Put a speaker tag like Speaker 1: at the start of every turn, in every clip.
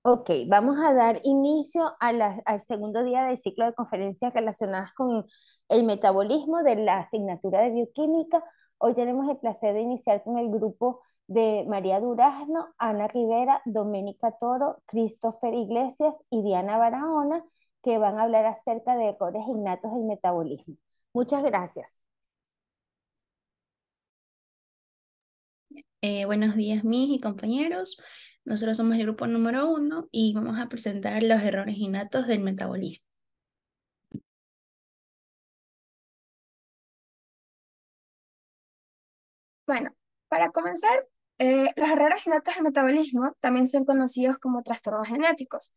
Speaker 1: Ok, vamos a dar inicio al segundo día del ciclo de conferencias relacionadas con el metabolismo de la asignatura de bioquímica. Hoy tenemos el placer de iniciar con el grupo de María Durazno, Ana Rivera, Doménica Toro, Christopher Iglesias y Diana Barahona, que van a hablar acerca de errores innatos del metabolismo. Muchas gracias.
Speaker 2: Buenos días, mis y compañeros. Nosotros somos el grupo número 1 y vamos a presentar los errores innatos del metabolismo.
Speaker 3: Bueno, para comenzar, los errores innatos del metabolismo también son conocidos como trastornos genéticos,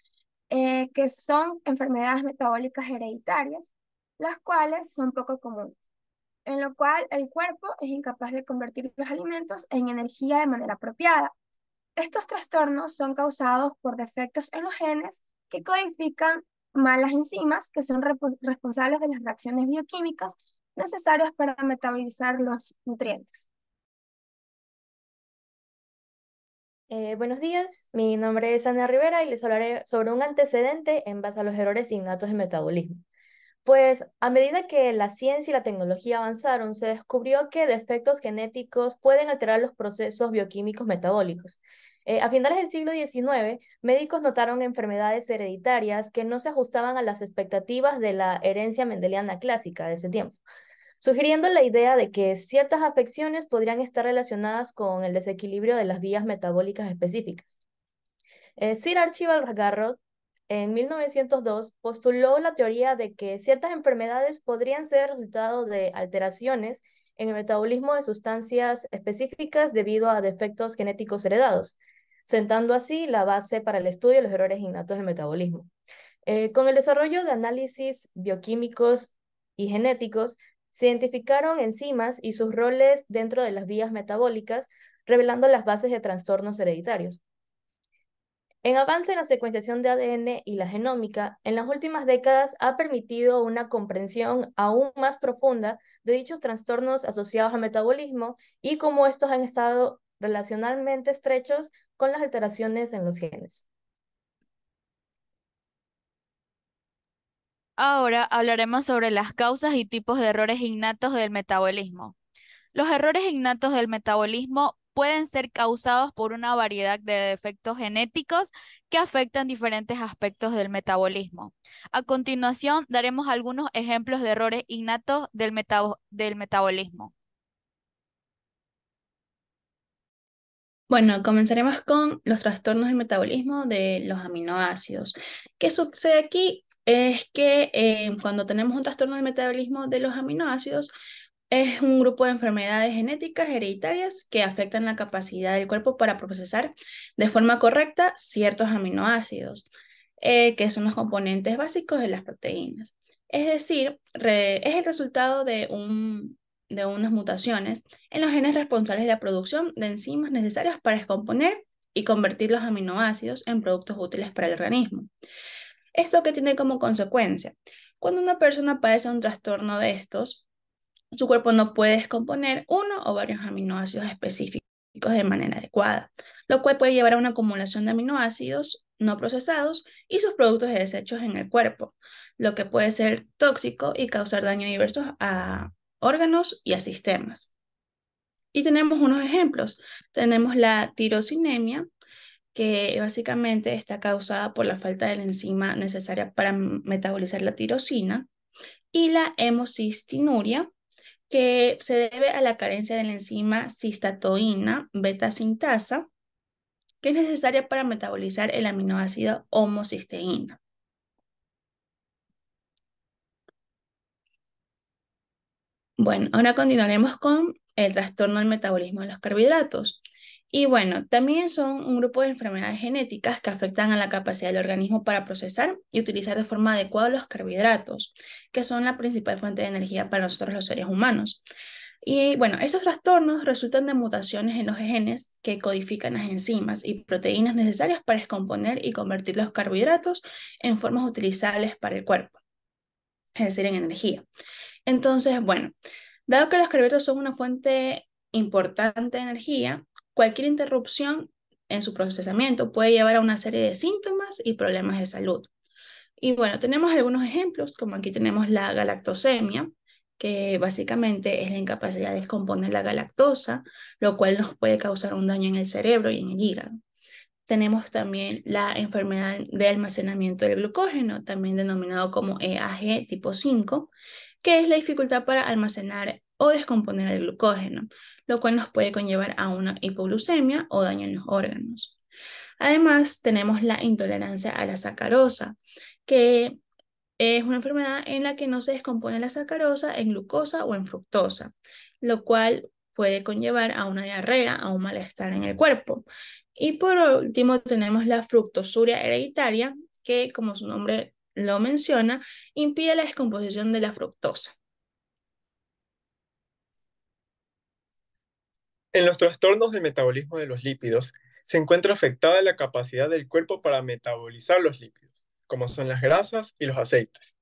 Speaker 3: que son enfermedades metabólicas hereditarias, las cuales son poco comunes, en lo cual el cuerpo es incapaz de convertir los alimentos en energía de manera apropiada. Estos trastornos son causados por defectos en los genes que codifican malas enzimas que son responsables de las reacciones bioquímicas necesarias para metabolizar los nutrientes.
Speaker 4: Buenos días, mi nombre es Ana Rivera y les hablaré sobre un antecedente en base a los errores innatos del metabolismo. Pues a medida que la ciencia y la tecnología avanzaron, se descubrió que defectos genéticos pueden alterar los procesos bioquímicos metabólicos. A finales del siglo XIX, médicos notaron enfermedades hereditarias que no se ajustaban a las expectativas de la herencia mendeliana clásica de ese tiempo, sugiriendo la idea de que ciertas afecciones podrían estar relacionadas con el desequilibrio de las vías metabólicas específicas. Sir Archibald Garrod, en 1902, postuló la teoría de que ciertas enfermedades podrían ser resultado de alteraciones en el metabolismo de sustancias específicas debido a defectos genéticos heredados, sentando así la base para el estudio de los errores innatos del metabolismo. Con el desarrollo de análisis bioquímicos y genéticos, se identificaron enzimas y sus roles dentro de las vías metabólicas, revelando las bases de trastornos hereditarios. El avance en la secuenciación de ADN y la genómica en las últimas décadas ha permitido una comprensión aún más profunda de dichos trastornos asociados al metabolismo y cómo estos han estado relacionalmente estrechos con las alteraciones en los genes.
Speaker 5: Ahora hablaremos sobre las causas y tipos de errores innatos del metabolismo. Los errores innatos del metabolismo pueden ser causados por una variedad de defectos genéticos que afectan diferentes aspectos del metabolismo. A continuación, daremos algunos ejemplos de errores innatos del metabolismo.
Speaker 2: Bueno, comenzaremos con los trastornos del metabolismo de los aminoácidos. ¿Qué sucede aquí? Es que cuando tenemos un trastorno del metabolismo de los aminoácidos, es un grupo de enfermedades genéticas hereditarias que afectan la capacidad del cuerpo para procesar de forma correcta ciertos aminoácidos, que son los componentes básicos de las proteínas. Es decir, es el resultado de unas mutaciones en los genes responsables de la producción de enzimas necesarias para descomponer y convertir los aminoácidos en productos útiles para el organismo. ¿Esto qué tiene como consecuencia? Cuando una persona padece un trastorno de estos, su cuerpo no puede descomponer uno o varios aminoácidos específicos de manera adecuada, lo cual puede llevar a una acumulación de aminoácidos no procesados y sus productos de desechos en el cuerpo, lo que puede ser tóxico y causar daño diversos a órganos y a sistemas. Y tenemos unos ejemplos. Tenemos la tirosinemia, que básicamente está causada por la falta de la enzima necesaria para metabolizar la tirosina, y la hemocistinuria, que se debe a la carencia de la enzima cistatoína beta sintasa, que es necesaria para metabolizar el aminoácido homocisteína. Bueno, ahora continuaremos con el trastorno del metabolismo de los carbohidratos. Y bueno, también son un grupo de enfermedades genéticas que afectan a la capacidad del organismo para procesar y utilizar de forma adecuada los carbohidratos, que son la principal fuente de energía para nosotros los seres humanos. Y bueno, estos trastornos resultan de mutaciones en los genes que codifican las enzimas y proteínas necesarias para descomponer y convertir los carbohidratos en formas utilizables para el cuerpo, es decir, en energía. Entonces, bueno, dado que los carbohidratos son una fuente importante de energía, cualquier interrupción en su procesamiento puede llevar a una serie de síntomas y problemas de salud. Y bueno, tenemos algunos ejemplos, como aquí tenemos la galactosemia, que básicamente es la incapacidad de descomponer la galactosa, lo cual nos puede causar un daño en el cerebro y en el hígado. Tenemos también la enfermedad de almacenamiento del glucógeno, también denominado como EAG tipo 5, que es la dificultad para almacenar o descomponer el glucógeno, lo cual nos puede conllevar a una hipoglucemia o daño en los órganos. Además, tenemos la intolerancia a la sacarosa, que es una enfermedad en la que no se descompone la sacarosa en glucosa o en fructosa, lo cual puede conllevar a una diarrea, a un malestar en el cuerpo. Y por último tenemos la fructosuria hereditaria, que como su nombre lo menciona, impide la descomposición de la fructosa.
Speaker 6: En los trastornos del metabolismo de los lípidos se encuentra afectada la capacidad del cuerpo para metabolizar los lípidos, como son las grasas y los aceites.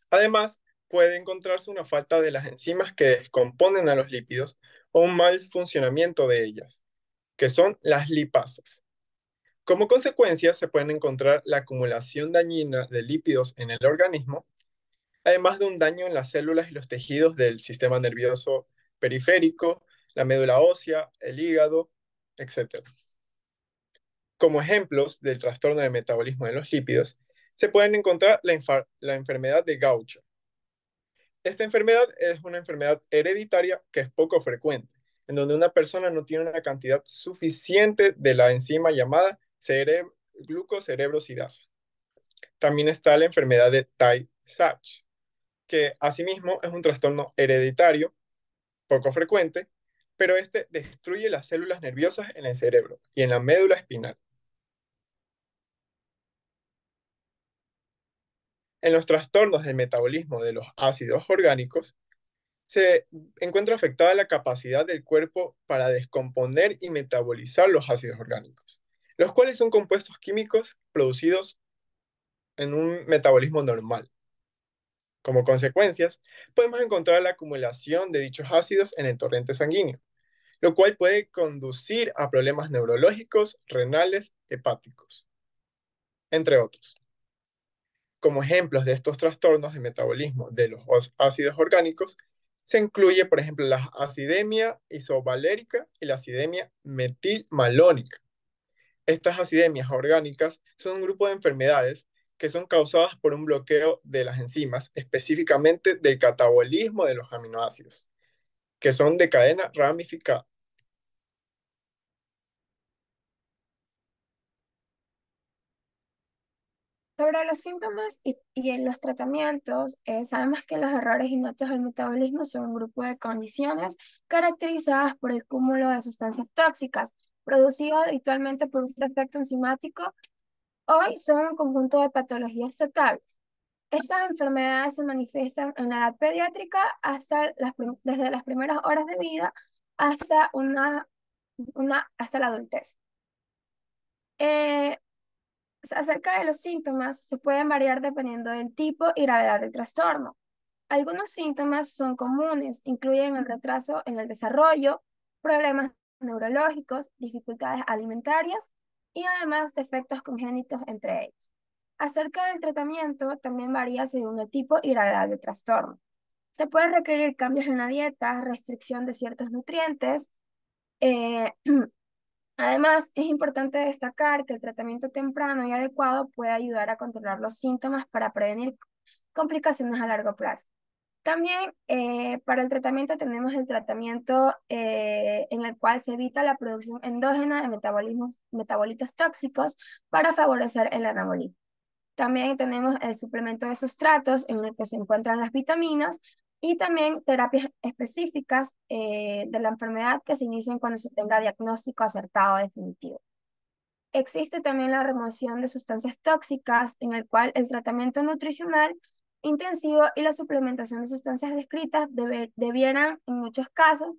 Speaker 6: Además, puede encontrarse una falta de las enzimas que descomponen a los lípidos o un mal funcionamiento de ellas, que son las lipasas. Como consecuencia, se pueden encontrar la acumulación dañina de lípidos en el organismo, además de un daño en las células y los tejidos del sistema nervioso periférico, la médula ósea, el hígado, etc. Como ejemplos del trastorno de metabolismo de los lípidos, se pueden encontrar la enfermedad de Gaucher. Esta enfermedad es una enfermedad hereditaria que es poco frecuente, en donde una persona no tiene una cantidad suficiente de la enzima llamada glucocerebrosidasa. También está la enfermedad de Tay-Sachs, que asimismo es un trastorno hereditario poco frecuente, pero este destruye las células nerviosas en el cerebro y en la médula espinal. En los trastornos del metabolismo de los ácidos orgánicos, se encuentra afectada la capacidad del cuerpo para descomponer y metabolizar los ácidos orgánicos, los cuales son compuestos químicos producidos en un metabolismo normal. Como consecuencias, podemos encontrar la acumulación de dichos ácidos en el torrente sanguíneo, lo cual puede conducir a problemas neurológicos, renales, hepáticos, entre otros. Como ejemplos de estos trastornos de metabolismo de los ácidos orgánicos, se incluye, por ejemplo, la acidemia isovalérica y la acidemia metilmalónica. Estas acidemias orgánicas son un grupo de enfermedades que son causadas por un bloqueo de las enzimas, específicamente del catabolismo de los aminoácidos, que son de cadena ramificada.
Speaker 3: Sobre los síntomas y en los tratamientos, sabemos que los errores innatos del metabolismo son un grupo de condiciones caracterizadas por el cúmulo de sustancias tóxicas, producido habitualmente por un defecto enzimático. Hoy son un conjunto de patologías tratables. Estas enfermedades se manifiestan en la edad pediátrica desde las primeras horas de vida hasta hasta la adultez. Eh, Acerca de los síntomas, se pueden variar dependiendo del tipo y gravedad del trastorno. Algunos síntomas son comunes, incluyen el retraso en el desarrollo, problemas neurológicos, dificultades alimentarias y además defectos congénitos entre ellos. Acerca del tratamiento, también varía según el tipo y gravedad del trastorno. Se pueden requerir cambios en la dieta, restricción de ciertos nutrientes. eh, Además, es importante destacar que el tratamiento temprano y adecuado puede ayudar a controlar los síntomas para prevenir complicaciones a largo plazo. También para el tratamiento tenemos el tratamiento en el cual se evita la producción endógena de metabolitos tóxicos para favorecer el anabolismo. También tenemos el suplemento de sustratos en el que se encuentran las vitaminas y también terapias específicas de la enfermedad que se inician cuando se tenga diagnóstico acertado definitivo. Existe también la remoción de sustancias tóxicas en el cual el tratamiento nutricional intensivo y la suplementación de sustancias descritas debieran en muchos casos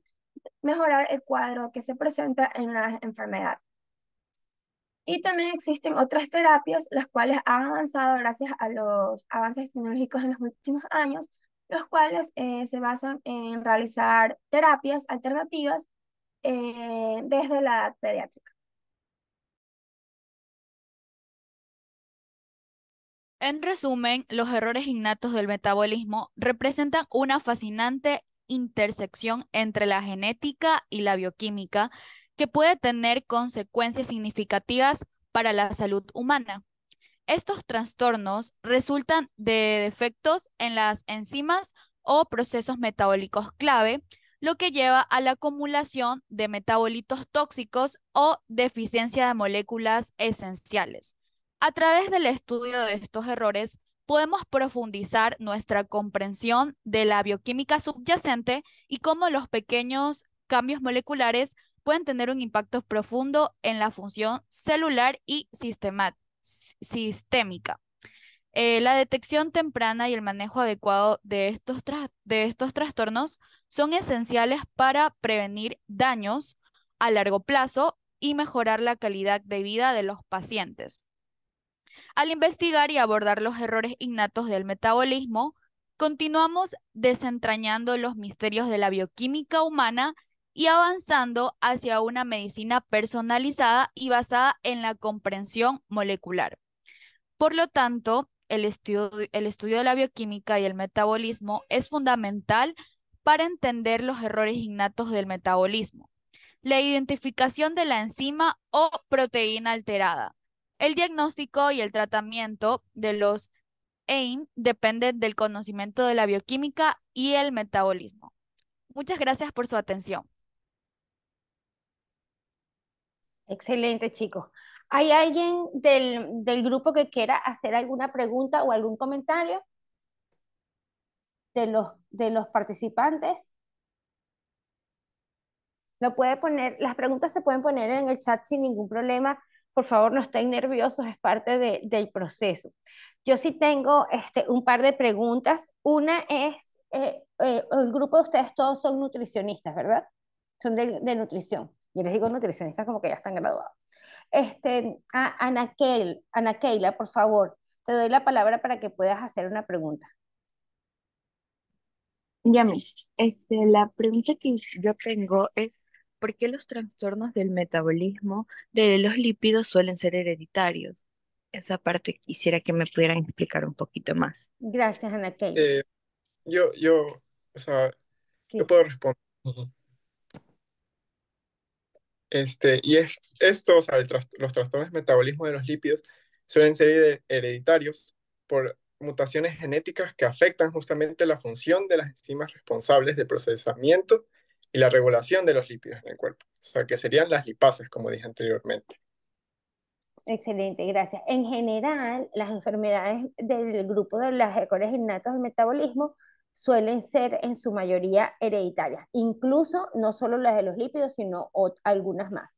Speaker 3: mejorar el cuadro que se presenta en la enfermedad. Y también existen otras terapias, las cuales han avanzado gracias a los avances tecnológicos en los últimos años, los cuales se basan en realizar terapias alternativas desde la edad pediátrica.
Speaker 5: En resumen, los errores innatos del metabolismo representan una fascinante intersección entre la genética y la bioquímica que puede tener consecuencias significativas para la salud humana. Estos trastornos resultan de defectos en las enzimas o procesos metabólicos clave, lo que lleva a la acumulación de metabolitos tóxicos o deficiencia de moléculas esenciales. A través del estudio de estos errores, podemos profundizar nuestra comprensión de la bioquímica subyacente y cómo los pequeños cambios moleculares pueden tener un impacto profundo en la función celular y sistémica. La detección temprana y el manejo adecuado de estos trastornos son esenciales para prevenir daños a largo plazo y mejorar la calidad de vida de los pacientes. Al investigar y abordar los errores innatos del metabolismo, continuamos desentrañando los misterios de la bioquímica humana y avanzando hacia una medicina personalizada y basada en la comprensión molecular. Por lo tanto, el estudio de la bioquímica y el metabolismo es fundamental para entender los errores innatos del metabolismo, la identificación de la enzima o proteína alterada. El diagnóstico y el tratamiento de los EIM dependen del conocimiento de la bioquímica y el metabolismo. Muchas gracias por su atención.
Speaker 1: Excelente, chicos. ¿Hay alguien del grupo que quiera hacer alguna pregunta o algún comentario de los participantes? Lo puede poner, las preguntas se pueden poner en el chat sin ningún problema. Por favor, no estén nerviosos, es parte del proceso. Yo sí tengo un par de preguntas. Una es, el grupo de ustedes todos son nutricionistas, ¿verdad? Son de nutrición. Yo les digo nutricionistas como que ya están graduados. Ana Keila, por favor, te doy la palabra para que puedas hacer una pregunta.
Speaker 7: Ya, Miss. La pregunta que yo tengo es, ¿por qué los trastornos del metabolismo de los lípidos suelen ser hereditarios? Esa parte quisiera que me pudieran explicar un poquito más.
Speaker 1: Gracias, Ana Keila.
Speaker 6: Eh, o sea, yo
Speaker 1: Cris.
Speaker 6: puedo responder. Ujú. Y es esto, o sea, los trastornos de metabolismo de los lípidos suelen ser hereditarios por mutaciones genéticas que afectan justamente la función de las enzimas responsables del procesamiento y la regulación de los lípidos en el cuerpo. O sea, que serían las lipasas, como dije anteriormente.
Speaker 1: Excelente, gracias. En general, las enfermedades del grupo de las errores innatos del metabolismo suelen ser en su mayoría hereditarias, incluso no solo las de los lípidos, sino algunas más.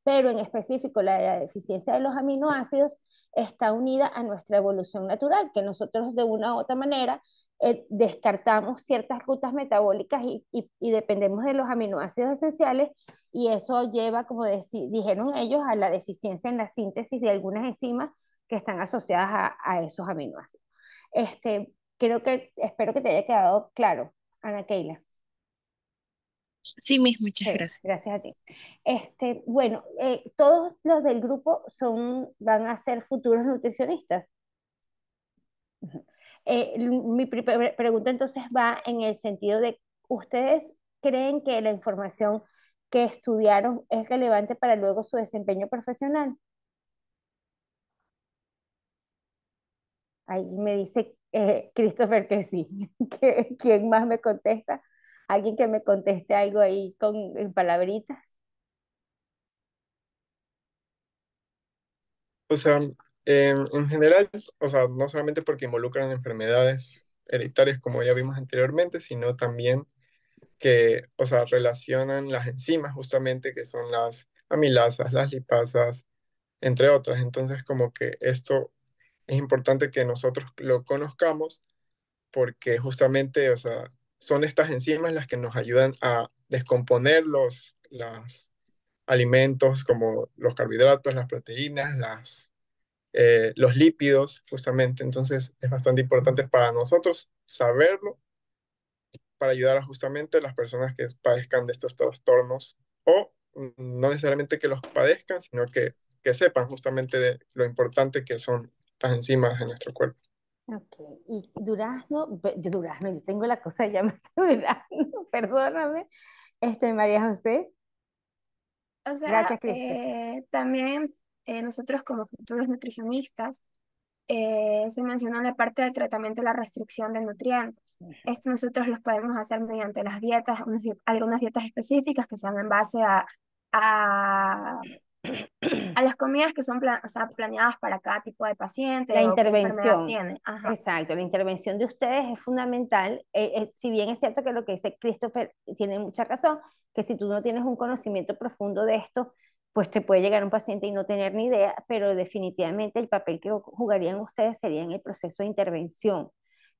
Speaker 1: Pero en específico, la de la deficiencia de los aminoácidos está unida a nuestra evolución natural, que nosotros de una u otra manera descartamos ciertas rutas metabólicas y dependemos de los aminoácidos esenciales y eso lleva, como dijeron ellos, a la deficiencia en la síntesis de algunas enzimas que están asociadas a esos aminoácidos. Espero que te haya quedado claro, Ana Keila.
Speaker 7: Sí, Miss, muchas
Speaker 1: Ok,
Speaker 7: gracias.
Speaker 1: gracias a ti. Bueno, todos los del grupo van a ser futuros nutricionistas. Ujú. Mi pregunta entonces va en el sentido de, ¿ustedes creen que la información que estudiaron es relevante para luego su desempeño profesional? Ahí me dice Christopher que sí. ¿Quién más me contesta? ¿Alguien que me conteste algo ahí en palabritas?
Speaker 6: O sea, en general, o sea, no solamente porque involucran enfermedades hereditarias como ya vimos anteriormente, sino también que, o sea, relacionan las enzimas justamente, que son las amilasas, las lipasas, entre otras. Entonces, como que esto es importante que nosotros lo conozcamos porque justamente, o sea, son estas enzimas las que nos ayudan a descomponer los alimentos como los carbohidratos, las proteínas, los lípidos, justamente. Entonces, es bastante importante para nosotros saberlo para ayudar a justamente las personas que padezcan de estos trastornos o no necesariamente que los padezcan, sino que sepan justamente de lo importante que son las enzimas en nuestro cuerpo.
Speaker 1: Ok, y durazno, durazno, yo tengo la cosa de llamar durazno, perdóname. María José,
Speaker 3: O
Speaker 1: gracias,
Speaker 3: sea,
Speaker 1: Cristo.
Speaker 3: también nosotros como futuros nutricionistas, se mencionó la parte del tratamiento de la restricción de nutrientes. Esto nosotros los podemos hacer mediante las dietas, algunas dietas específicas que sean en base a, a las comidas que son o sea, planeadas para cada tipo de
Speaker 1: La
Speaker 3: paciente o qué enfermedad
Speaker 1: intervención,
Speaker 3: tiene. Ajá.
Speaker 1: exacto, la intervención de ustedes es fundamental. Si bien es cierto que lo que dice Christopher tiene mucha razón, que si tú no tienes un conocimiento profundo de esto, pues te puede llegar un paciente y no tener ni idea, pero definitivamente el papel que jugarían ustedes sería en el proceso de intervención,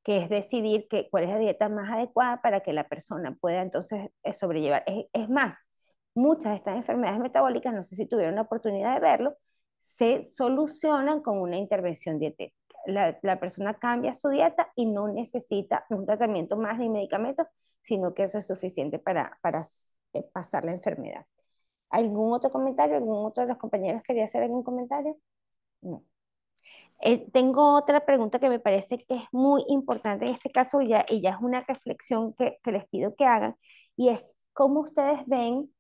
Speaker 1: que es decidir cuál es la dieta más adecuada para que la persona pueda entonces sobrellevar. Es más, muchas de estas enfermedades metabólicas, no sé si tuvieron la oportunidad de verlo, se solucionan con una intervención dietética. La persona cambia su dieta y no necesita un tratamiento más ni medicamentos, sino que eso es suficiente para pasar la enfermedad. ¿Algún otro comentario? ¿Algún otro de los compañeros quería hacer algún comentario? No. Tengo otra pregunta que me parece que es muy importante en este caso y ya es una reflexión que les pido que hagan, y es cómo ustedes ven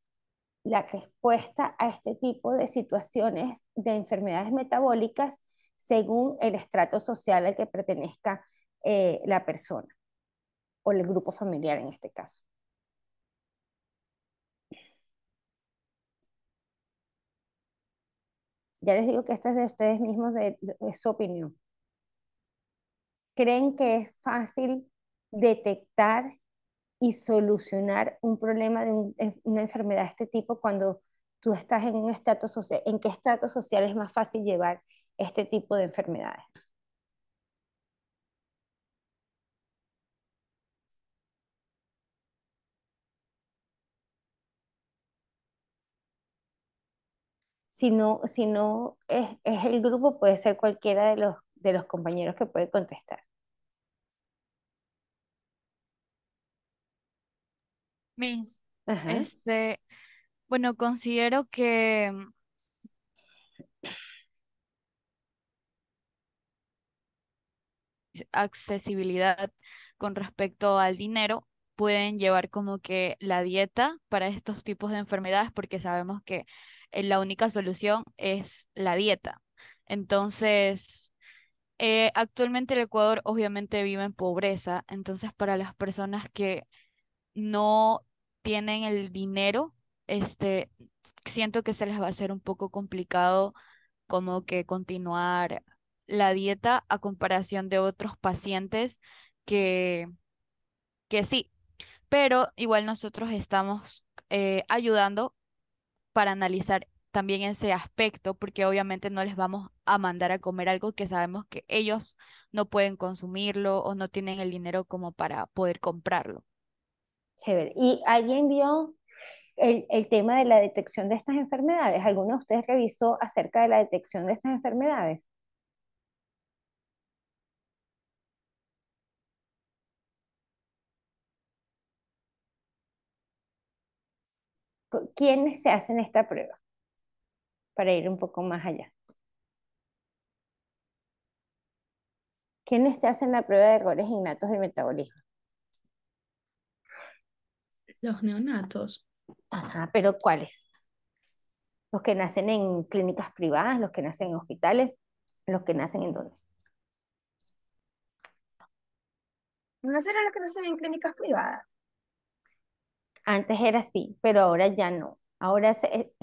Speaker 1: la respuesta a este tipo de situaciones de enfermedades metabólicas según el estrato social al que pertenezca la persona o el grupo familiar en este caso. Ya les digo que esta es de ustedes mismos, de su opinión. ¿Creen que es fácil detectar y solucionar un problema de una enfermedad de este tipo cuando tú estás en un estrato social? ¿En qué estrato social es más fácil llevar este tipo de enfermedades? Si no es el grupo, puede ser cualquiera de los compañeros que puede contestar.
Speaker 5: Miss,
Speaker 1: Ajá.
Speaker 5: este, bueno, considero que accesibilidad con respecto al dinero pueden llevar como que la dieta para estos tipos de enfermedades porque sabemos que la única solución es la dieta. Entonces, actualmente el Ecuador obviamente vive en pobreza, entonces para las personas que no tienen el dinero, siento que se les va a hacer un poco complicado como que continuar la dieta a comparación de otros pacientes que, que sí, pero igual nosotros estamos ayudando para analizar también ese aspecto, porque obviamente no les vamos a mandar a comer algo que sabemos que ellos no pueden consumirlo o no tienen el dinero como para poder comprarlo.
Speaker 1: Chévere. ¿Y alguien vio el tema de la detección de estas enfermedades? ¿Alguno de ustedes revisó acerca de la detección de estas enfermedades? ¿Quiénes se hacen esta prueba? Para ir un poco más allá. ¿Quiénes se hacen la prueba de errores innatos del metabolismo?
Speaker 2: Los neonatos.
Speaker 1: Ajá, pero ¿cuáles? ¿Los que nacen en clínicas privadas, los que nacen en hospitales, los que nacen en dónde?
Speaker 3: ¿No será lo que no se ve en clínicas privadas?
Speaker 1: Antes era así, pero ahora ya no. Ahora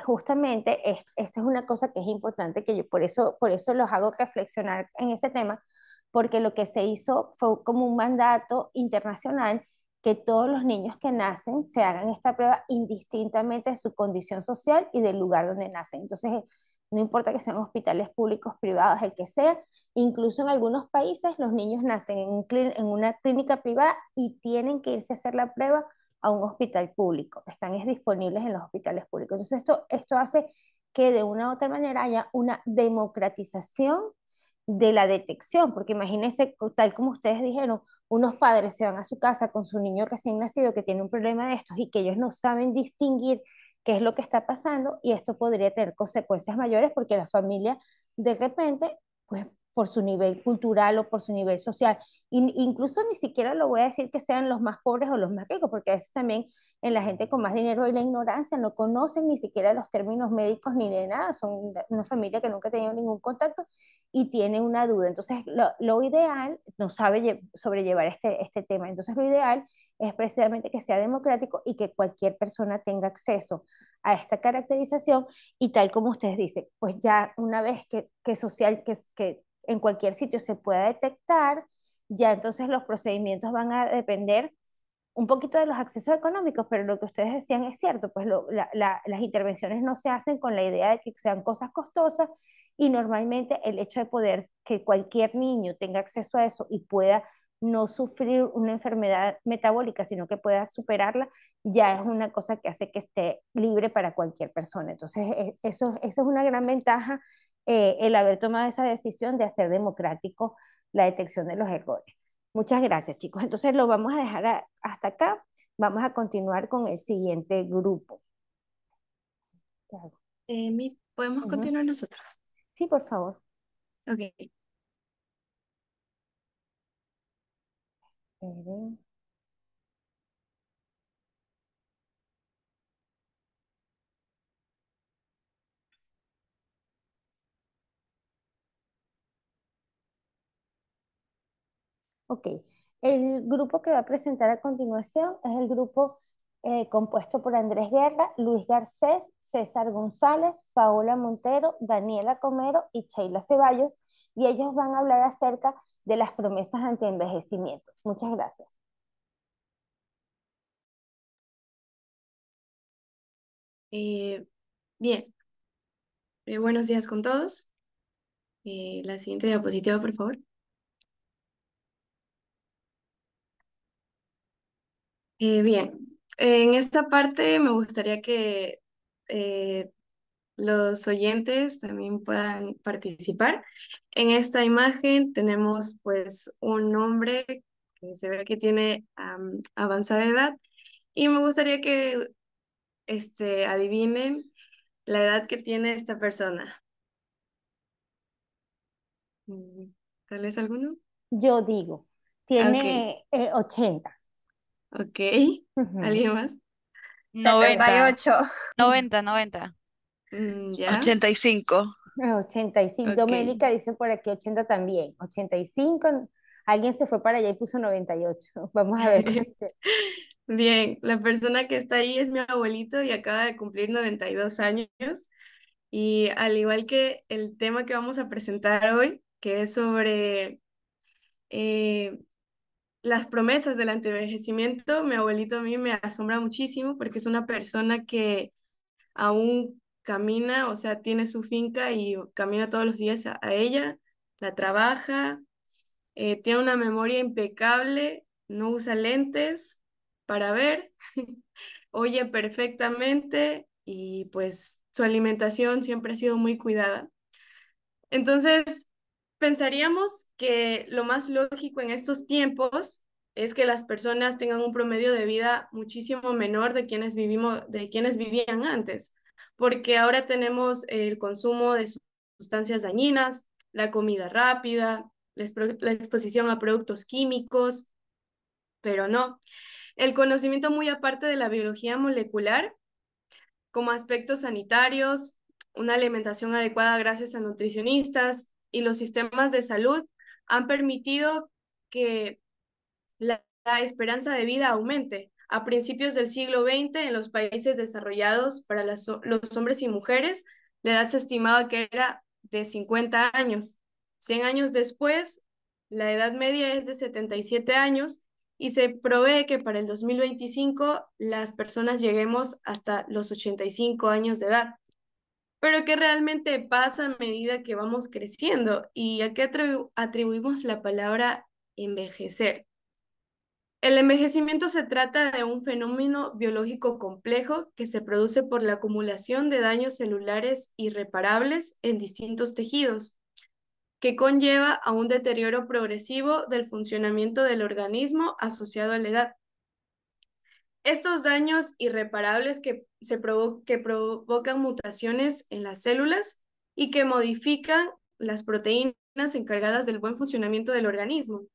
Speaker 1: justamente esto es una cosa que es importante, que yo por eso los hago reflexionar en ese tema, porque lo que se hizo fue como un mandato internacional que todos los niños que nacen se hagan esta prueba indistintamente de su condición social y del lugar donde nacen. Entonces, no importa que sean hospitales públicos, privados, el que sea, incluso en algunos países los niños nacen en una clínica privada y tienen que irse a hacer la prueba a un hospital público, están disponibles en los hospitales públicos. Entonces esto hace que de una u otra manera haya una democratización de la detección, porque imagínense, tal como ustedes dijeron, unos padres se van a su casa con su niño recién nacido que tiene un problema de estos y que ellos no saben distinguir qué es lo que está pasando, y esto podría tener consecuencias mayores porque la familia de repente, pues por su nivel cultural o por su nivel social. Incluso ni siquiera lo voy a decir que sean los más pobres o los más ricos, porque a veces también en la gente con más dinero y la ignorancia no conocen ni siquiera los términos médicos ni de nada, son una familia que nunca ha tenido ningún contacto y tiene una duda. Entonces, lo ideal, no sabe sobrellevar este tema, entonces lo ideal es precisamente que sea democrático y que cualquier persona tenga acceso a esta caracterización y tal como ustedes dicen, pues ya una vez que social, que en cualquier sitio se pueda detectar, ya entonces los procedimientos van a depender un poquito de los accesos económicos, pero lo que ustedes decían es cierto, pues las intervenciones no se hacen con la idea de que sean cosas costosas y normalmente el hecho de poder que cualquier niño tenga acceso a eso y pueda no sufrir una enfermedad metabólica, sino que pueda superarla, ya es una cosa que hace que esté libre para cualquier persona. Entonces, eso es una gran ventaja, el haber tomado esa decisión de hacer democrático la detección de los errores. Muchas gracias, chicos. Entonces lo vamos a dejar hasta acá. Vamos a continuar con el siguiente grupo. ¿Qué hago?
Speaker 8: Miss, ¿podemos
Speaker 1: Ujú.
Speaker 8: continuar nosotros?
Speaker 1: Sí, por favor.
Speaker 8: Ok.
Speaker 1: Esperen. Ok. El grupo que va a presentar a continuación es el grupo compuesto por Andrés Guerra, Luis Garcés, César González, Paola Montero, Daniela Comero y Sheila Ceballos, y ellos van a hablar acerca de las promesas anti-envejecimiento. Muchas gracias.
Speaker 8: Bien, buenos días con todos. La siguiente diapositiva, por favor. Bien, en esta parte me gustaría que los oyentes también puedan participar. En esta imagen tenemos pues un hombre que se ve que tiene avanzada edad y me gustaría que adivinen la edad que tiene esta persona. Mm, ¿Tal vez alguno?
Speaker 1: Yo digo,
Speaker 8: Ok,
Speaker 1: tiene 80.
Speaker 8: ok.
Speaker 1: Ujú.
Speaker 8: ¿Alguien más?
Speaker 5: 90,
Speaker 3: 78.
Speaker 5: 90, 90.
Speaker 8: ¿Ya?
Speaker 7: 85.
Speaker 1: 85.
Speaker 8: Ok.
Speaker 1: Doménica dice por aquí 80 también. 85. Alguien se fue para allá y puso 98. Vamos a ver cuál es.
Speaker 8: Bien, la persona que está ahí es mi abuelito y acaba de cumplir 92 años. Y al igual que el tema que vamos a presentar hoy, que es sobre eh, las promesas del antienvejecimiento, mi abuelito a mí me asombra muchísimo porque es una persona que aún camina, o sea, tiene su finca y camina todos los días a ella, la trabaja, tiene una memoria impecable, no usa lentes para ver, oye perfectamente y pues su alimentación siempre ha sido muy cuidada. Entonces, pensaríamos que lo más lógico en estos tiempos es que las personas tengan un promedio de vida muchísimo menor de de quienes vivían antes, porque ahora tenemos el consumo de sustancias dañinas, la comida rápida, la exposición a productos químicos, pero no. El conocimiento muy aparte de la biología molecular como aspectos sanitarios, una alimentación adecuada gracias a nutricionistas y los sistemas de salud han permitido que la esperanza de vida aumente. A principios del siglo XX, en los países desarrollados, para los hombres y mujeres, la edad se estimaba que era de 50 años. 100 años después, la edad media es de 77 años y se provee que para el 2025 las personas lleguemos hasta los 85 años de edad. Pero ¿qué realmente pasa a medida que vamos creciendo? ¿Y a qué atribuimos la palabra envejecer? El envejecimiento se trata de un fenómeno biológico complejo que se produce por la acumulación de daños celulares irreparables en distintos tejidos, que conlleva a un deterioro progresivo del funcionamiento del organismo asociado a la edad. Estos daños irreparables que provocan mutaciones en las células y que modifican las proteínas encargadas del buen funcionamiento del organismo.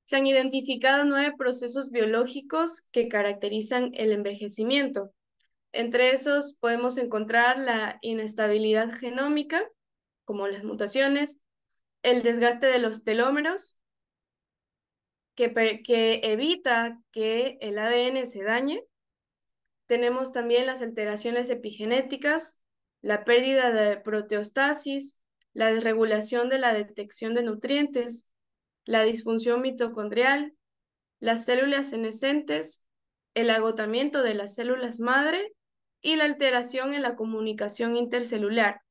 Speaker 8: Se han identificado 9 procesos biológicos que caracterizan el envejecimiento. Entre esos podemos encontrar la inestabilidad genómica, como las mutaciones, el desgaste de los telómeros, que evita que el ADN se dañe. Tenemos también las alteraciones epigenéticas, la pérdida de proteostasis, la desregulación de la detección de nutrientes, la disfunción mitocondrial, las células senescentes, el agotamiento de las células madre y la alteración en la comunicación intercelular.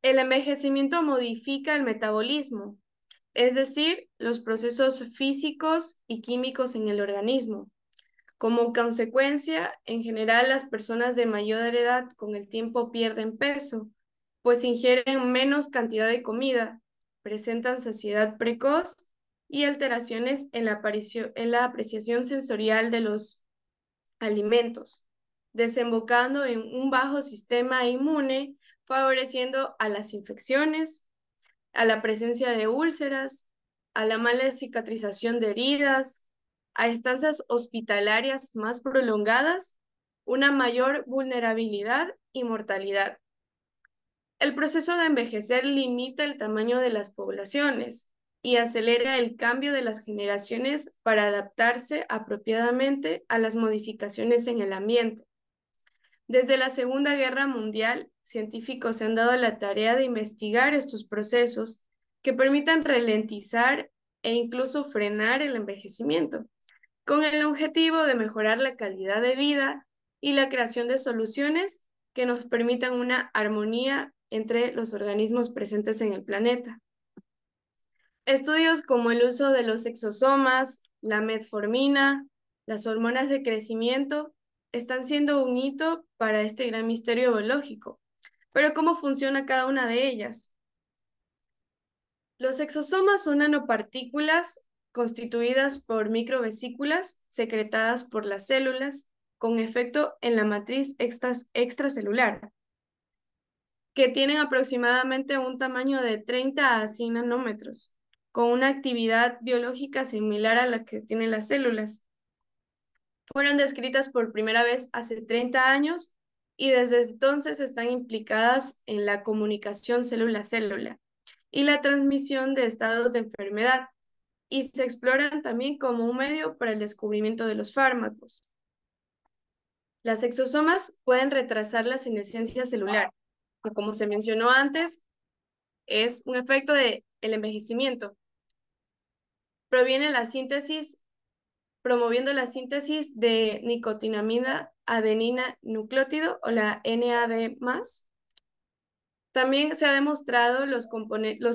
Speaker 8: El envejecimiento modifica el metabolismo, es decir, los procesos físicos y químicos en el organismo. Como consecuencia, en general, las personas de mayor edad con el tiempo pierden peso, pues ingieren menos cantidad de comida, presentan saciedad precoz y alteraciones en la apreciación sensorial de los alimentos, desembocando en un bajo sistema inmune, favoreciendo a las infecciones, a la presencia de úlceras, a la mala cicatrización de heridas, a estancias hospitalarias más prolongadas, una mayor vulnerabilidad y mortalidad. El proceso de envejecer limita el tamaño de las poblaciones y acelera el cambio de las generaciones para adaptarse apropiadamente a las modificaciones en el ambiente. Desde la Segunda Guerra Mundial, científicos se han dado la tarea de investigar estos procesos que permitan ralentizar e incluso frenar el envejecimiento, con el objetivo de mejorar la calidad de vida y la creación de soluciones que nos permitan una armonía entre los organismos presentes en el planeta. Estudios como el uso de los exosomas, la metformina, las hormonas de crecimiento, están siendo un hito para este gran misterio biológico. Pero ¿cómo funciona cada una de ellas? Los exosomas son nanopartículas constituidas por microvesículas secretadas por las células con efecto en la matriz extracelular, que tienen aproximadamente un tamaño de 30 a 100 nanómetros, con una actividad biológica similar a la que tienen las células. Fueron descritas por primera vez hace 30 años y desde entonces están implicadas en la comunicación célula-célula y la transmisión de estados de enfermedad, y se exploran también como un medio para el descubrimiento de los fármacos. Las exosomas pueden retrasar la senescencia celular, que como se mencionó antes, es un efecto del envejecimiento. Promoviendo la síntesis de nicotinamida adenina nucleótido o la NAD+. También se ha demostrado los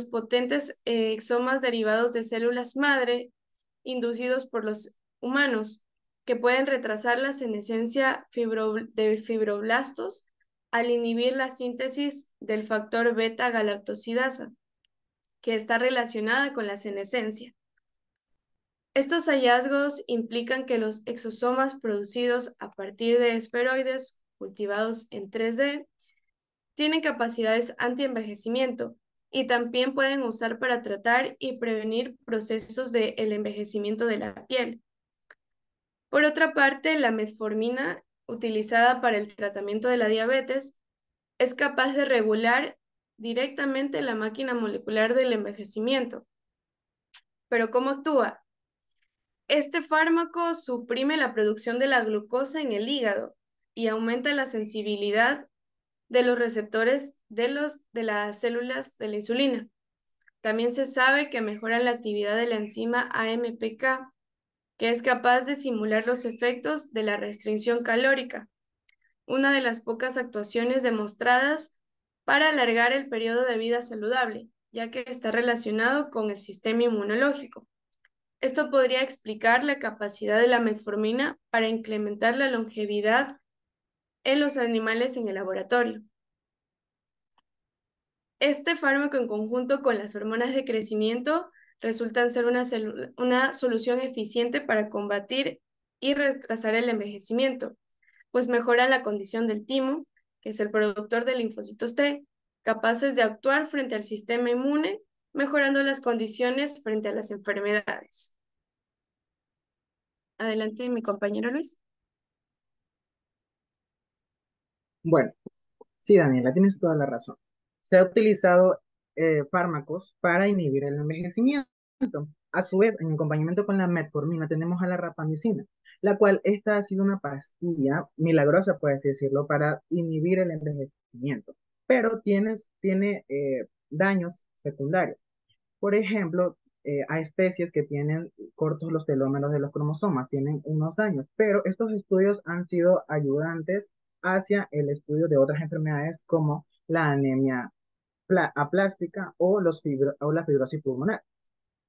Speaker 8: potentes exomas derivados de células madre inducidos por los humanos, que pueden retrasar la senescencia de fibroblastos al inhibir la síntesis del factor beta-galactosidasa, que está relacionada con la senescencia. Estos hallazgos implican que los exosomas producidos a partir de esferoides cultivados en 3D tienen capacidades anti-envejecimiento y también pueden usar para tratar y prevenir procesos del envejecimiento de la piel. Por otra parte, la metformina, utilizada para el tratamiento de la diabetes, es capaz de regular directamente la máquina molecular del envejecimiento. ¿Pero cómo actúa? Este fármaco suprime la producción de la glucosa en el hígado y aumenta la sensibilidad de los receptores de las células de la insulina. También se sabe que mejora la actividad de la enzima AMPK, que es capaz de simular los efectos de la restricción calórica, una de las pocas actuaciones demostradas para alargar el periodo de vida saludable, ya que está relacionado con el sistema inmunológico. Esto podría explicar la capacidad de la metformina para incrementar la longevidad en los animales en el laboratorio. Este fármaco, en conjunto con las hormonas de crecimiento, resultan ser una solución eficiente para combatir y retrasar el envejecimiento, pues mejoran la condición del timo, que es el productor de linfocitos T, capaces de actuar frente al sistema inmune mejorando las condiciones frente a las enfermedades. Adelante, mi compañero Luis.
Speaker 9: Bueno, sí, Daniela, tienes toda la razón. Se ha utilizado fármacos para inhibir el envejecimiento. A su vez, en acompañamiento con la metformina, tenemos a la rapamicina, la cual esta ha sido una pastilla milagrosa, por así decirlo, para inhibir el envejecimiento, pero tiene daños secundarios. Por ejemplo, hay especies que tienen cortos los telómeros de los cromosomas, tienen unos daños, pero estos estudios han sido ayudantes hacia el estudio de otras enfermedades como la anemia aplástica o, o la fibrosis pulmonar.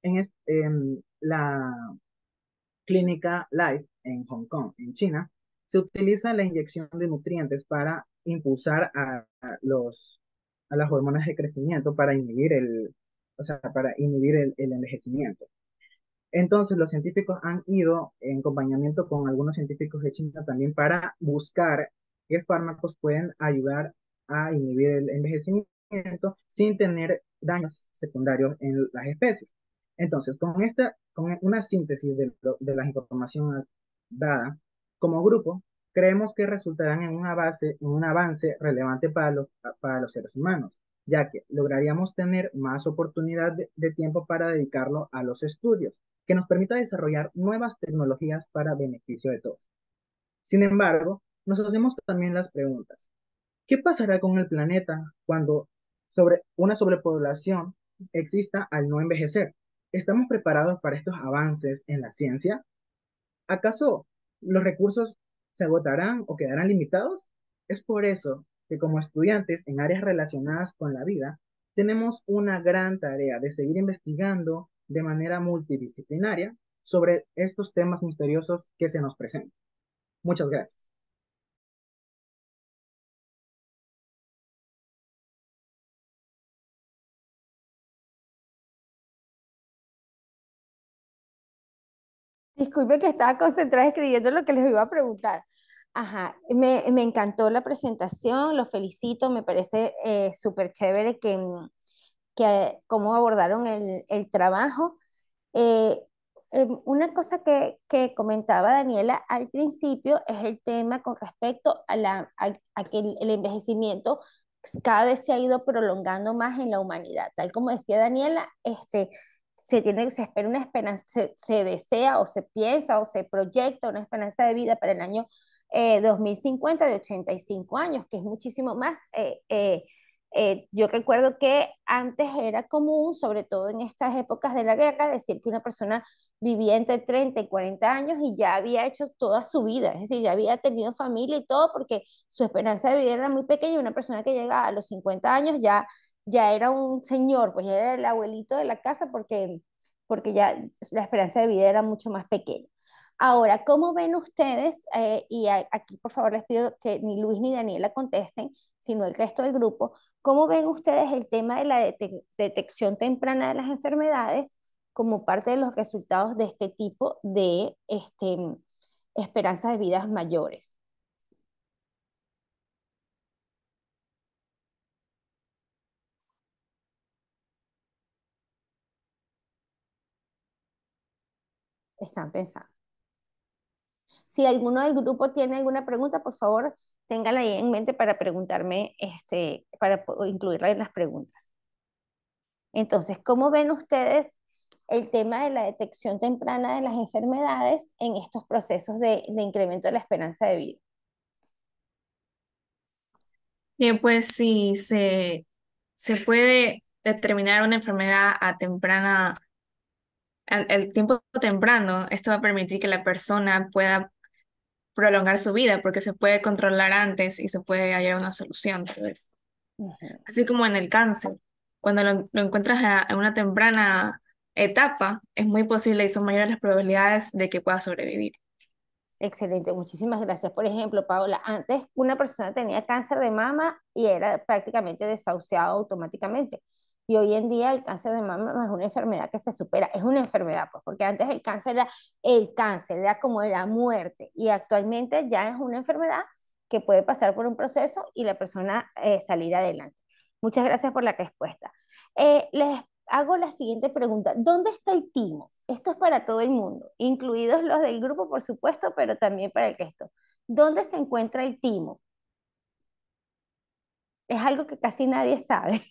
Speaker 9: En la clínica Life en Hong Kong, en China, se utiliza la inyección de nutrientes para impulsar a las hormonas de crecimiento para inhibir o sea, para inhibir el envejecimiento. Entonces, los científicos han ido en acompañamiento con algunos científicos de China también para buscar qué fármacos pueden ayudar a inhibir el envejecimiento sin tener daños secundarios en las especies. Entonces, con una síntesis de la información dada como grupo, creemos que resultarán en un avance relevante para los seres humanos, ya que lograríamos tener más oportunidad de tiempo para dedicarlo a los estudios que nos permita desarrollar nuevas tecnologías para beneficio de todos. Sin embargo, nos hacemos también las preguntas: ¿qué pasará con el planeta cuando una sobrepoblación exista al no envejecer? ¿Estamos preparados para estos avances en la ciencia? ¿Acaso los recursos se agotarán o quedarán limitados? Es por eso que como estudiantes en áreas relacionadas con la vida, tenemos una gran tarea de seguir investigando de manera multidisciplinaria sobre estos temas misteriosos que se nos presentan. Muchas gracias.
Speaker 1: Disculpe que estaba concentrada escribiendo lo que les iba a preguntar. Ajá, me encantó la presentación, los felicito, me parece súper chévere que cómo abordaron el trabajo. Eh, una cosa que comentaba Daniela al principio es el tema con respecto a que el envejecimiento cada vez se ha ido prolongando más en la humanidad. Tal como decía Daniela, se espera una esperanza, se desea o se piensa o se proyecta una esperanza de vida para el año 2050 de 85 años, que es muchísimo más. Yo recuerdo que antes era común, sobre todo en estas épocas de la guerra, decir que una persona vivía entre 30 y 40 años y ya había hecho toda su vida, es decir, ya había tenido familia y todo, porque su esperanza de vida era muy pequeña. Una persona que llegaba a los 50 años ya era un señor, pues ya era el abuelito de la casa porque ya la esperanza de vida era mucho más pequeña. Ahora, ¿cómo ven ustedes? Aquí por favor les pido que ni Luis ni Daniela contesten, sino el resto del grupo. ¿Cómo ven ustedes el tema de la detección temprana de las enfermedades como parte de los resultados de este tipo de esperanzas de vidas mayores? Están pensando. Si alguno del grupo tiene alguna pregunta, por favor, téngala ahí en mente para preguntarme, para incluirla en las preguntas. Entonces, ¿cómo ven ustedes el tema de la detección temprana de las enfermedades en estos procesos de incremento de la esperanza de vida?
Speaker 8: Bien, pues sí, se puede determinar una enfermedad a temprana, al tiempo temprano. Esto va a permitir que la persona pueda prolongar su vida porque se puede controlar antes y se puede hallar una solución, tal vez.
Speaker 1: Ujú.
Speaker 8: Así como en el cáncer, cuando lo encuentras en una temprana etapa, es muy posible y son mayores las probabilidades de que pueda sobrevivir.
Speaker 1: Excelente, muchísimas gracias. Por ejemplo, Paola, antes una persona tenía cáncer de mama y era prácticamente desahuciado automáticamente. Y hoy en día el cáncer de mama no es una enfermedad que se supera, es una enfermedad, pues, porque antes el cáncer, era como la muerte, y actualmente ya es una enfermedad que puede pasar por un proceso y la persona salir adelante. Muchas gracias por la respuesta. hago la siguiente pregunta. ¿Dónde está el timo? Esto es para todo el mundo, incluidos los del grupo, por supuesto, pero también para el resto. ¿Dónde se encuentra el timo? Es algo que casi nadie sabe.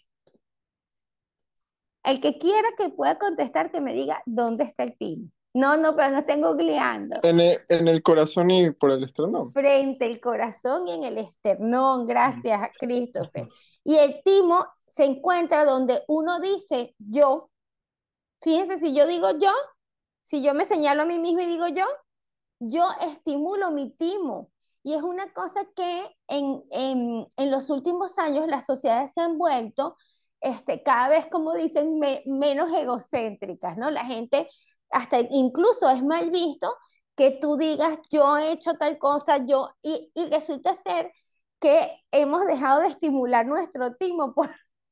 Speaker 1: El que quiera que pueda contestar, que me diga dónde está el timo. No, no, pero no estén googleando.
Speaker 6: En el corazón y por el esternón.
Speaker 1: Frente al corazón y en el esternón, gracias a Christopher. Y el timo se encuentra donde uno dice yo. Fíjense, si yo digo yo, si yo me señalo a mí mismo y digo yo estimulo mi timo. Y es una cosa que en los últimos años las sociedades se han vuelto cada vez, como dicen, menos egocéntricas, ¿no? La gente, hasta incluso es mal visto que tú digas, yo he hecho tal cosa, y resulta ser que hemos dejado de estimular nuestro timo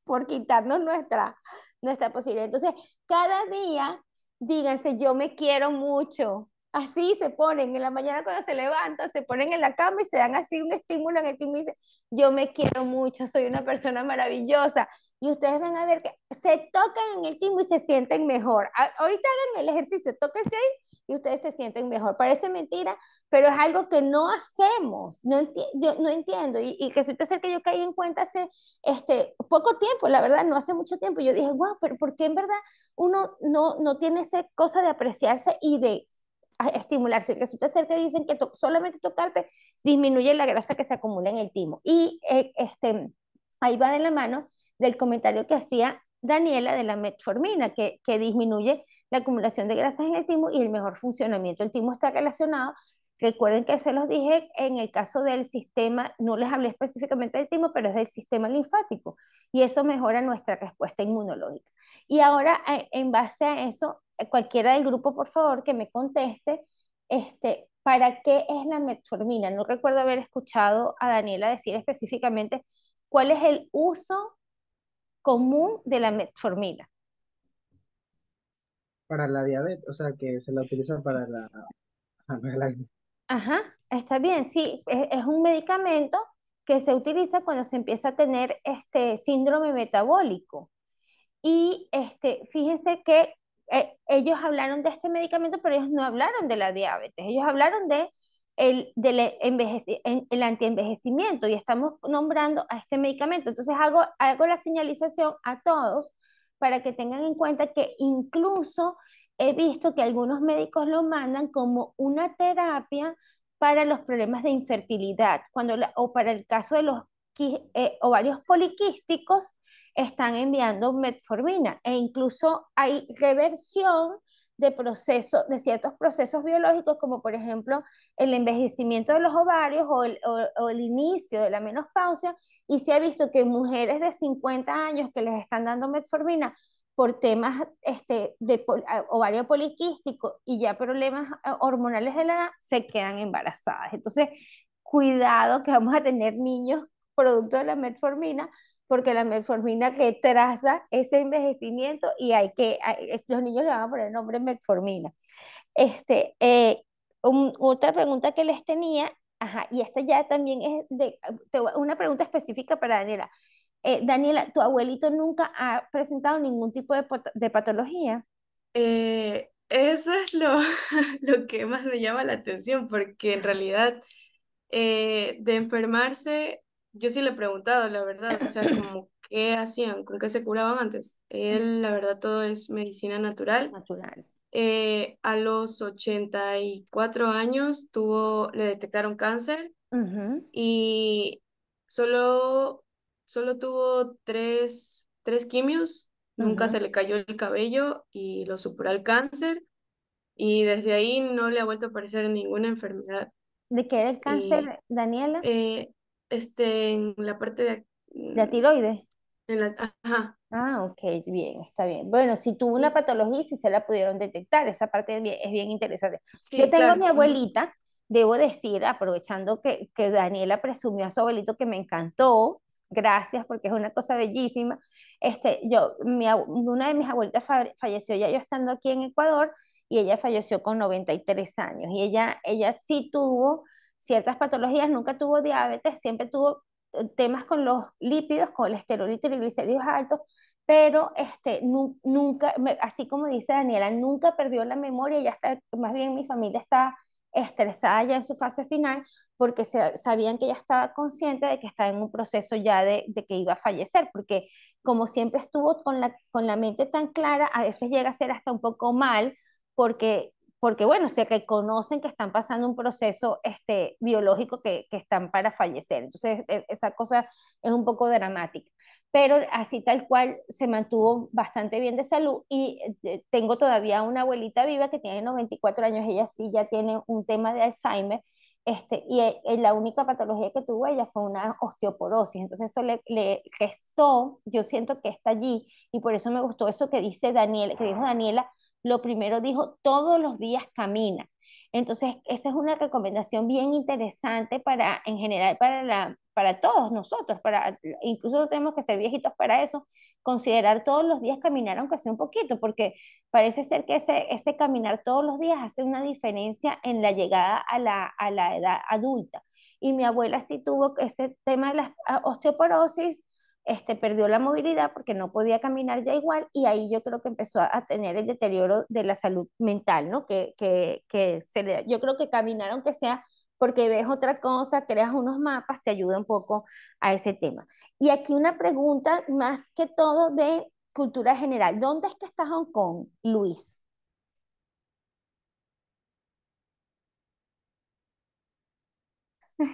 Speaker 1: por quitarnos nuestra posibilidad. Entonces, cada día, díganse, yo me quiero mucho. Así se ponen en la mañana cuando se levantan, se ponen en la cama y se dan así un estímulo en el timo y dicen, yo me quiero mucho, soy una persona maravillosa. Y ustedes van a ver que se tocan en el timo y se sienten mejor. Ahorita hagan el ejercicio, tóquense ahí y ustedes se sienten mejor. Parece mentira, pero es algo que no hacemos. Yo no entiendo. Y resulta ser que yo caí en cuenta hace poco tiempo, la verdad, no hace mucho tiempo. Yo dije, wow, pero ¿por qué en verdad uno no tiene esa cosa de apreciarse y de estimularse? Resulta ser que dicen que solamente tocarte disminuye la grasa que se acumula en el timo. Y ahí va de la mano del comentario que hacía Daniela de la metformina, que disminuye la acumulación de grasas en el timo y el mejor funcionamiento. El timo está relacionado, recuerden que se los dije, en el caso del sistema, no les hablé específicamente del timo, pero es del sistema linfático, y eso mejora nuestra respuesta inmunológica. Y ahora, en base a eso, cualquiera del grupo, por favor, que me conteste, ¿para qué es la metformina? No recuerdo haber escuchado a Daniela decir específicamente cuál es el uso común de la metformina.
Speaker 9: Para la diabetes, o sea, que se la utiliza para la-
Speaker 1: Ajá, está bien, sí, es un medicamento que se utiliza cuando se empieza a tener este síndrome metabólico. Y fíjense que ellos hablaron de este medicamento, pero ellos no hablaron de la diabetes, ellos hablaron el antienvejecimiento, y estamos nombrando a este medicamento. Entonces hago la señalización a todos para que tengan en cuenta que incluso he visto que algunos médicos lo mandan como una terapia para los problemas de infertilidad, o para el caso de los ovarios poliquísticos, están enviando metformina, e incluso hay reversión de ciertos procesos biológicos, como por ejemplo el envejecimiento de los ovarios o el inicio de la menopausia, y se ha visto que mujeres de 50 años que les están dando metformina por temas ovario poliquístico y ya problemas hormonales de la edad, se quedan embarazadas. Entonces, cuidado que vamos a tener niños producto de la metformina, porque la metformina retrasa ese envejecimiento y los niños le van a poner el nombre metformina. Este, eh, Otra pregunta que les tenía, ajá, y esta ya también es una pregunta específica para Daniela. Daniela, ¿tu abuelito nunca ha presentado ningún tipo de patología?
Speaker 8: Eso es lo que más me llama la atención, porque en realidad de enfermarse, yo sí le he preguntado, la verdad, o sea, como qué hacían, con qué se curaban antes. Él, la verdad, todo es medicina natural.
Speaker 1: Natural.
Speaker 8: A los 84 años le detectaron cáncer
Speaker 1: Ujú,
Speaker 8: y solo, solo tuvo tres quimios, nunca
Speaker 1: ujú.
Speaker 8: se le cayó el cabello y lo superó el cáncer, y desde ahí no le ha vuelto a aparecer ninguna enfermedad.
Speaker 1: ¿De qué era el
Speaker 8: Y
Speaker 1: cáncer, Daniela?
Speaker 8: eh, en la parte
Speaker 1: ¿De tiroides?
Speaker 8: ajá,
Speaker 1: Ah, ok, bien, está bien. Bueno, si tuvo una
Speaker 8: sí,
Speaker 1: patología y si se la pudieron detectar, esa parte es bien interesante. Yo
Speaker 8: sí,
Speaker 1: tengo a mi
Speaker 8: claro. Ujú.
Speaker 1: abuelita, debo decir, aprovechando que Daniela presumió a su abuelito, que me encantó, gracias, porque es una cosa bellísima. Una de mis abuelitas falleció ya yo estando aquí en Ecuador, y ella falleció con 93 años. Y ella sí tuvo ciertas patologías, nunca tuvo diabetes, siempre tuvo temas con los lípidos, colesterol y triglicéridos altos, pero nunca, así como dice Daniela, nunca perdió la memoria, ya está, más bien mi familia está estresada ya en su fase final porque sabían que ella estaba consciente de que estaba en un proceso ya de que iba a fallecer, porque como siempre estuvo con la mente tan clara, a veces llega a ser hasta un poco mal porque bueno, se reconocen que están pasando un proceso biológico que están para fallecer. Entonces, esa cosa es un poco dramática. Pero así tal cual se mantuvo bastante bien de salud y tengo todavía una abuelita viva que tiene 94 años, ella sí ya tiene un tema de Alzheimer, la única patología que tuvo ella fue una osteoporosis, entonces eso le restó, yo siento que está allí y por eso me gustó eso que dice Daniela, que dijo Daniela, lo primero dijo, todos los días camina. Entonces, esa es una recomendación bien interesante para, en general, para todos nosotros, incluso no tenemos que ser viejitos para eso, considerar todos los días caminar, aunque sea un poquito, porque parece ser que ese caminar todos los días hace una diferencia en la llegada a la edad adulta. Y mi abuela sí tuvo ese tema de la osteoporosis, perdió la movilidad porque no podía caminar ya igual y ahí yo creo que empezó a tener el deterioro de la salud mental, ¿no? Yo creo que caminar aunque sea porque ves otra cosa, creas unos mapas, te ayuda un poco a ese tema. Y aquí una pregunta más que todo de cultura general. ¿Dónde es que está Hong Kong, Luis?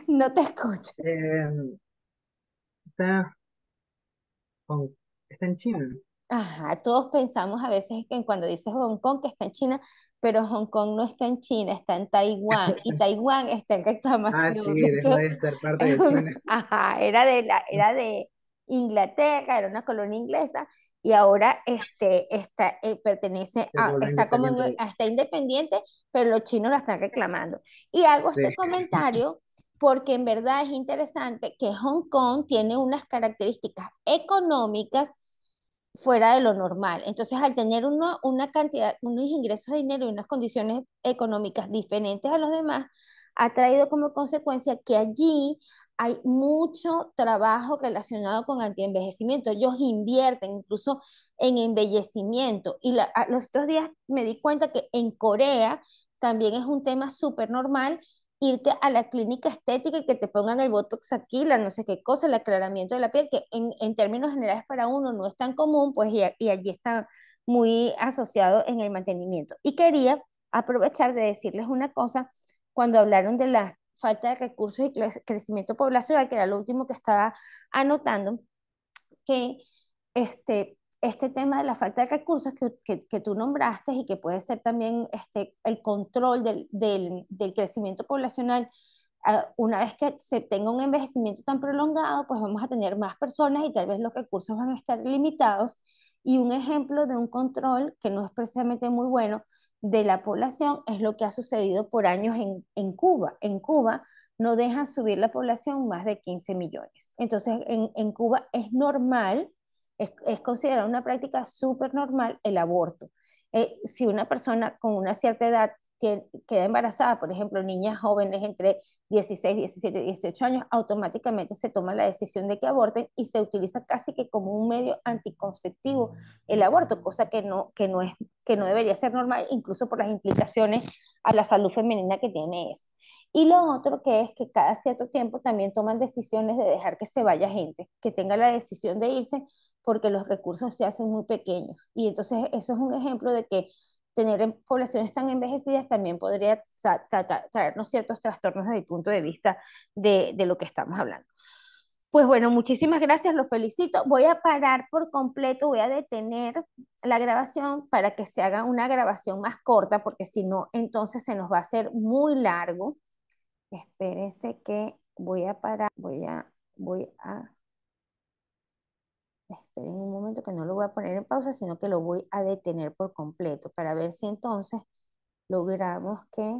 Speaker 1: No te escucho.
Speaker 9: Eh, está, con- está en China.
Speaker 1: Ajá, todos pensamos a veces que cuando dices Hong Kong que está en China, pero Hong Kong no está en China, está en Taiwán y Taiwán está en
Speaker 9: Ah, sí,
Speaker 1: reclamación. De
Speaker 9: dejó
Speaker 1: hecho,
Speaker 9: de ser parte de China.
Speaker 1: ajá, era de Inglaterra, era una colonia inglesa y ahora pertenece
Speaker 9: Se volvió
Speaker 1: está como
Speaker 9: independiente.
Speaker 1: está independiente, pero los chinos la están reclamando. Y hago
Speaker 9: Sí,
Speaker 1: este comentario porque en verdad es interesante que Hong Kong tiene unas características económicas fuera de lo normal. Entonces, al tener una cantidad, unos ingresos de dinero y unas condiciones económicas diferentes a los demás, ha traído como consecuencia que allí hay mucho trabajo relacionado con antienvejecimiento. Ellos invierten incluso en embellecimiento. Y los otros días me di cuenta que en Corea también es un tema súper normal irte a la clínica estética y que te pongan el botox aquí, la no sé qué cosa, el aclaramiento de la piel, que en términos generales para uno no es tan común, pues y allí está muy asociado en el mantenimiento. Y quería aprovechar de decirles una cosa, cuando hablaron de la falta de recursos y crecimiento poblacional, que era lo último que estaba anotando, que este tema de la falta de recursos que tú nombraste y que puede ser también el control del crecimiento poblacional, una vez que se tenga un envejecimiento tan prolongado, pues vamos a tener más personas y tal vez los recursos van a estar limitados. Y un ejemplo de un control que no es precisamente muy bueno de la población es lo que ha sucedido por años en Cuba. En Cuba no dejan subir la población más de 15 millones. Entonces, en Cuba es normal, es considerado una práctica súper normal el aborto. Si una persona con una cierta edad queda embarazada, por ejemplo, niñas jóvenes entre 16, 17, 18 años, automáticamente se toma la decisión de que aborten y se utiliza casi que como un medio anticonceptivo el aborto, cosa que no debería ser normal, incluso por las implicaciones a la salud femenina que tiene eso. Y lo otro que es que cada cierto tiempo también toman decisiones de dejar que se vaya gente, que tenga la decisión de irse porque los recursos se hacen muy pequeños. Y entonces eso es un ejemplo de que tener poblaciones tan envejecidas también podría traernos ciertos trastornos desde el punto de vista de lo que estamos hablando. Pues bueno, muchísimas gracias, los felicito. Voy a parar por completo, voy a detener la grabación para que se haga una grabación más corta, porque si no, entonces se nos va a hacer muy largo. Espérense que voy a parar, voy a, esperen un momento que no lo voy a poner en pausa, sino que lo voy a detener por completo para ver si entonces logramos que